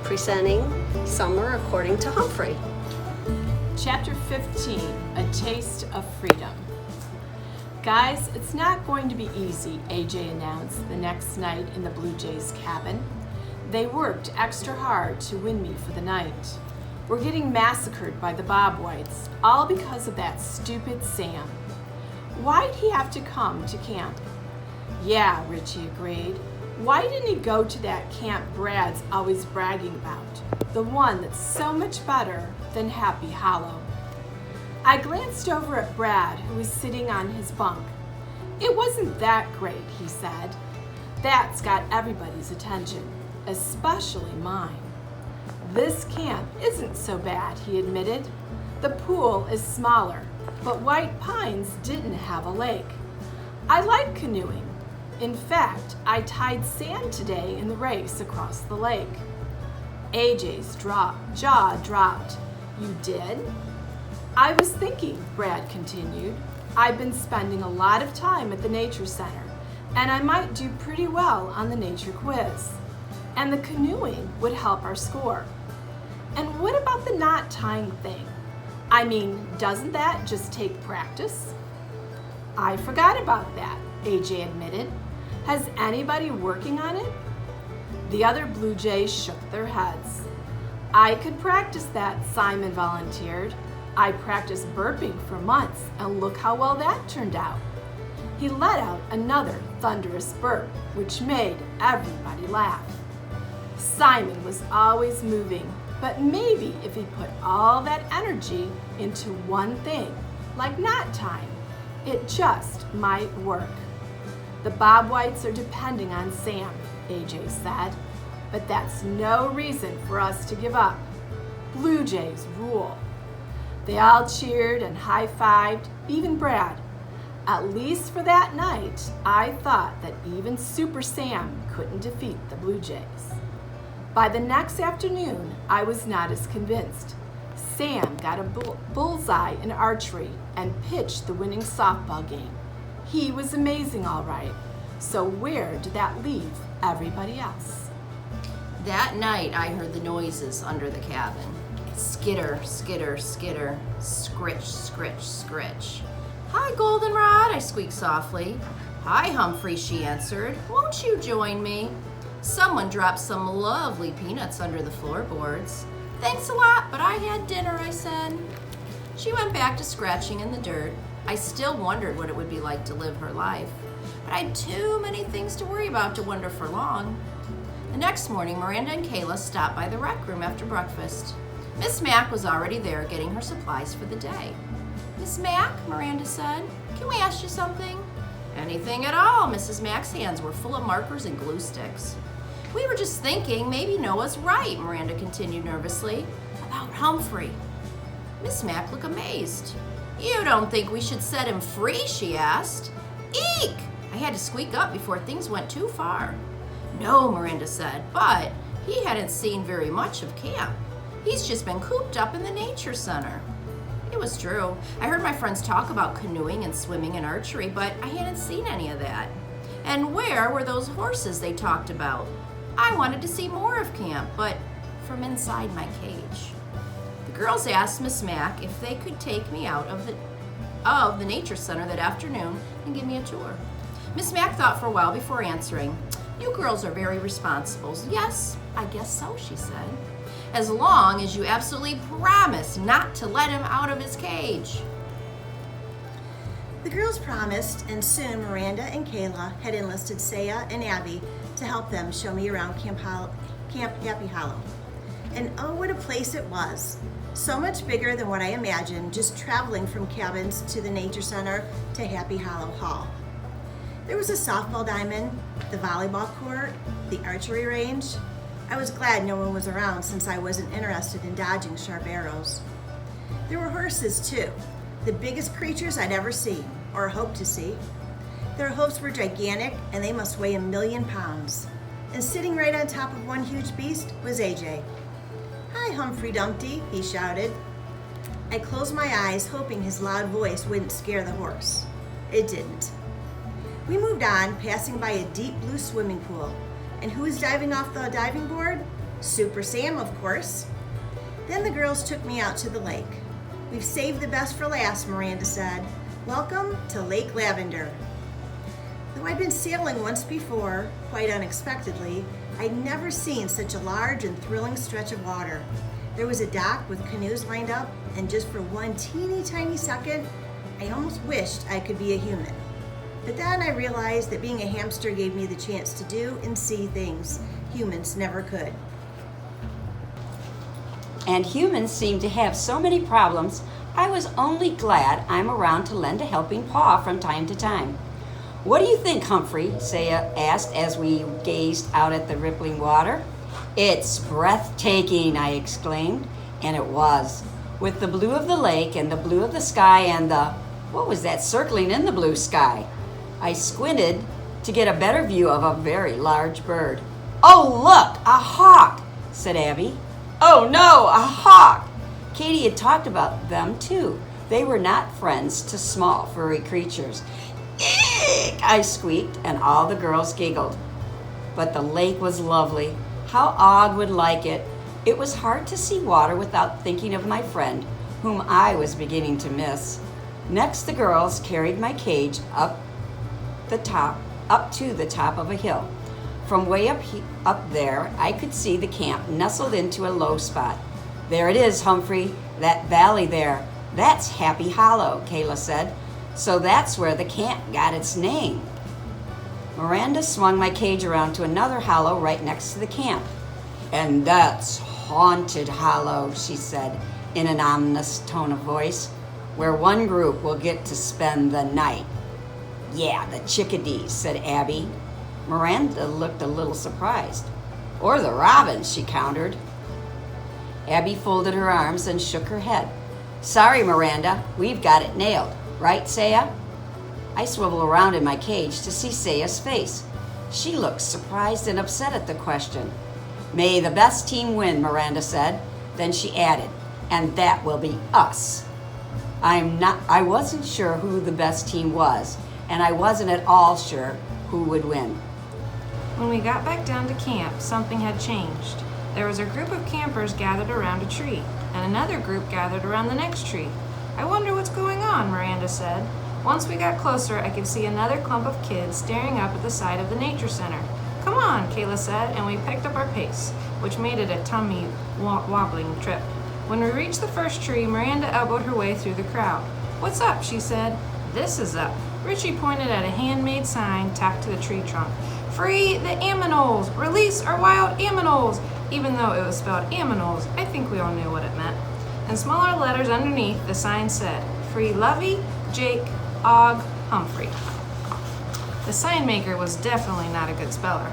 presenting Summer According to Humphrey. Chapter 15, A Taste of Freedom. Guys, it's not going to be easy, AJ announced the next night in the Blue Jays' cabin. They worked extra hard to win me for the night. We're getting massacred by the Bob Whites, all because of that stupid Sam. Why'd he have to come to camp? Yeah, Richie agreed. Why didn't he go to that camp Brad's always bragging about? The one that's so much better than Happy Hollow. I glanced over at Brad, who was sitting on his bunk. It wasn't that great, he said. That's got everybody's attention, especially mine. This camp isn't so bad, he admitted. The pool is smaller, but White Pines didn't have a lake. I like canoeing. In fact, I tied sand today in the race across the lake. AJ's jaw dropped. You did? I was thinking, Brad continued. I've been spending a lot of time at the Nature Center, and I might do pretty well on the nature quiz. And the canoeing would help our score. And what about the knot tying thing? I mean, doesn't that just take practice? I forgot about that, AJ admitted. Has anybody working on it? The other Blue Jays shook their heads. I could practice that, Simon volunteered. I practiced burping for months, and look how well that turned out. He let out another thunderous burp, which made everybody laugh. Simon was always moving, but maybe if he put all that energy into one thing, like knot tying, it just might work. The Bob Whites are depending on Sam, AJ said, but that's no reason for us to give up. Blue Jays rule. They all cheered and high-fived, even Brad. At least for that night, I thought that even Super Sam couldn't defeat the Blue Jays. By the next afternoon, I was not as convinced. Sam got a bullseye in archery and pitched the winning softball game. He was amazing, all right. So where did that leave everybody else? That night, I heard the noises under the cabin. Skitter, skitter, skitter, scritch, scritch, scritch. Hi, Goldenrod, I squeaked softly. Hi, Humphrey, she answered. Won't you join me? Someone dropped some lovely peanuts under the floorboards. Thanks a lot, but I had dinner, I said. She went back to scratching in the dirt. I still wondered what it would be like to live her life, but I had too many things to worry about to wonder for long. The next morning, Miranda and Kayla stopped by the rec room after breakfast. Miss Mack was already there getting her supplies for the day. Miss Mack, Miranda said, can we ask you something? Anything at all. Mrs. Mack's hands were full of markers and glue sticks. We were just thinking maybe Noah's right, Miranda continued nervously, about Humphrey. Miss Mack looked amazed. You don't think we should set him free, she asked. Eek! I had to squeak up before things went too far. No, Miranda said, but he hadn't seen very much of camp. He's just been cooped up in the Nature Center. It was true. I heard my friends talk about canoeing and swimming and archery, but I hadn't seen any of that. And where were those horses they talked about? I wanted to see more of camp, but from inside my cage. The girls asked Miss Mack if they could take me out of the Nature Center that afternoon and give me a tour. Miss Mack thought for a while before answering. You girls are very responsible. Yes, I guess so, she said. As long as you absolutely promise not to let him out of his cage. The girls promised, and soon Miranda and Kayla had enlisted Saya and Abby to help them show me around Camp Happy Hollow. And oh, what a place it was. So much bigger than what I imagined, just traveling from cabins to the Nature Center to Happy Hollow Hall. There was a softball diamond, the volleyball court, the archery range. I was glad no one was around since I wasn't interested in dodging sharp arrows. There were horses too, the biggest creatures I'd ever seen, or hoped to see. Their hoofs were gigantic and they must weigh 1,000,000 pounds. And sitting right on top of one huge beast was AJ. Hi, Humphrey Dumpty, he shouted. I closed my eyes, hoping his loud voice wouldn't scare the horse. It didn't. We moved on, passing by a deep blue swimming pool. And who was diving off the diving board? Super Sam, of course. Then the girls took me out to the lake. We've saved the best for last, Miranda said. Welcome to Lake Lavender. Though I'd been sailing once before, quite unexpectedly, I'd never seen such a large and thrilling stretch of water. There was a dock with canoes lined up, and just for one teeny tiny second, I almost wished I could be a human. But then I realized that being a hamster gave me the chance to do and see things humans never could. And humans seem to have so many problems, I was only glad I'm around to lend a helping paw from time to time. What do you think, Humphrey? Saya asked as we gazed out at the rippling water. It's breathtaking, I exclaimed, and it was. With the blue of the lake and the blue of the sky and what was that circling in the blue sky? I squinted to get a better view of a very large bird. Oh, look, a hawk, said Abby. Oh no, a hawk! Katie had talked about them too. They were not friends to small furry creatures. Eek! I squeaked, and all the girls giggled. But the lake was lovely. How Og would like it. It was hard to see water without thinking of my friend, whom I was beginning to miss. Next, the girls carried my cage up to the top of a hill. From way up there, I could see the camp nestled into a low spot. There it is, Humphrey, that valley there. That's Happy Hollow, Kayla said. So that's where the camp got its name. Miranda swung my cage around to another hollow right next to the camp. And that's Haunted Hollow, she said in an ominous tone of voice, where one group will get to spend the night. Yeah, the chickadees, said Abby. Miranda looked a little surprised. Or the robins, she countered. Abby folded her arms and shook her head. Sorry, Miranda, we've got it nailed. Right, Saya? I swiveled around in my cage to see Saya's face. She looked surprised and upset at the question. May the best team win, Miranda said. Then she added, and that will be us. I wasn't sure who the best team was, and I wasn't at all sure who would win. When we got back down to camp, something had changed. There was a group of campers gathered around a tree, and another group gathered around the next tree. I wonder what's going on, Miranda said. Once we got closer, I could see another clump of kids staring up at the side of the nature center. Come on, Kayla said, and we picked up our pace, which made it a tummy-wobbling trip. When we reached the first tree, Miranda elbowed her way through the crowd. What's up, she said. This is up. Richie pointed at a handmade sign tacked to the tree trunk. Free the aminals! Release our wild aminals! Even though it was spelled aminals, I think we all knew what it meant. In smaller letters underneath, the sign said, Free Lovey, Jake, Og, Humphrey. The sign maker was definitely not a good speller.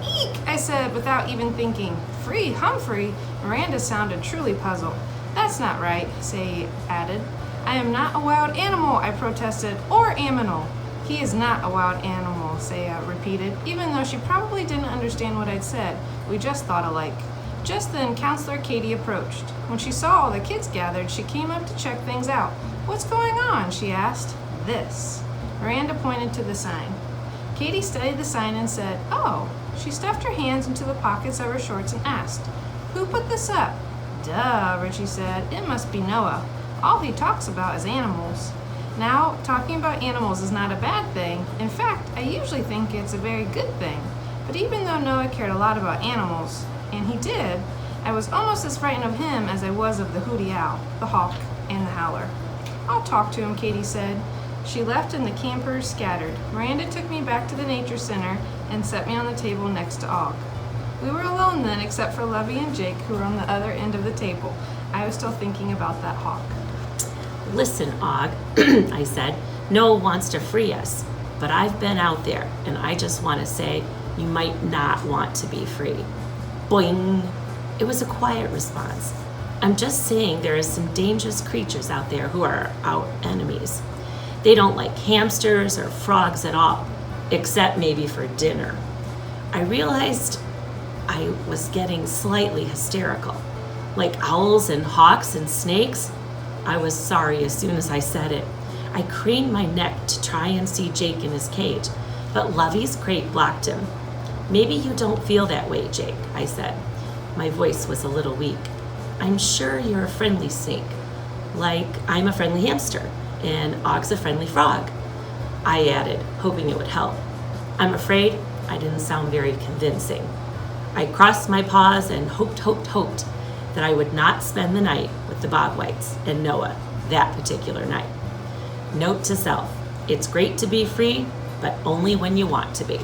Eek, I said without even thinking. Free Humphrey? Miranda sounded truly puzzled. That's not right, Say added. I am not a wild animal, I protested, or aminal. He is not a wild animal, Saya repeated, even though she probably didn't understand what I'd said. We just thought alike. Just then, Counselor Katie approached. When she saw all the kids gathered, she came up to check things out. What's going on? She asked. This. Miranda pointed to the sign. Katie studied the sign and said, Oh. She stuffed her hands into the pockets of her shorts and asked, Who put this up? Duh, Richie said. It must be Noah. All he talks about is animals. Now, talking about animals is not a bad thing. In fact, I usually think it's a very good thing. But even though Noah cared a lot about animals, and he did, I was almost as frightened of him as I was of the hooty owl, the hawk, and the howler. I'll talk to him, Katie said. She left and the campers scattered. Miranda took me back to the nature center and set me on the table next to Og. We were alone then, except for Lovey and Jake, who were on the other end of the table. I was still thinking about that hawk. Listen, Og, I said, Noah wants to free us, but I've been out there, and I just want to say you might not want to be free. Boing! It was a quiet response. I'm just saying there are some dangerous creatures out there who are our enemies. They don't like hamsters or frogs at all, except maybe for dinner. I realized I was getting slightly hysterical. Like owls and hawks and snakes? I was sorry as soon as I said it. I craned my neck to try and see Jake in his cage, but Lovey's crate blocked him. Maybe you don't feel that way, Jake, I said. My voice was a little weak. I'm sure you're a friendly snake, like I'm a friendly hamster and Og's a friendly frog, I added, hoping it would help. I'm afraid I didn't sound very convincing. I crossed my paws and hoped that I would not spend the night with the Bobwhites and Noah that particular night. Note to self, it's great to be free, but only when you want to be.